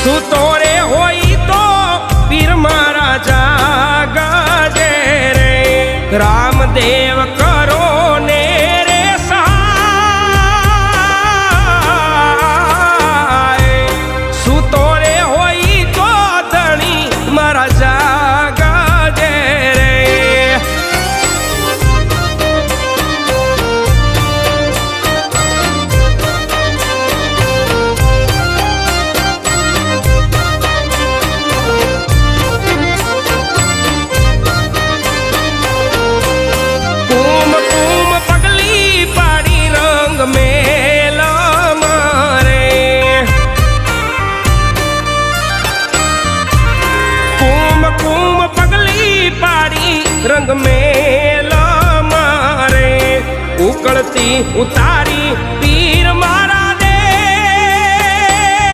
સૂતો રે હોય તો પીર મારા જાગજે રે રામદેવ કરો ને રે સહાય સૂતો રે હોય તો ધણી મારા જાગજે રે रंग में मारे उकड़ती उतार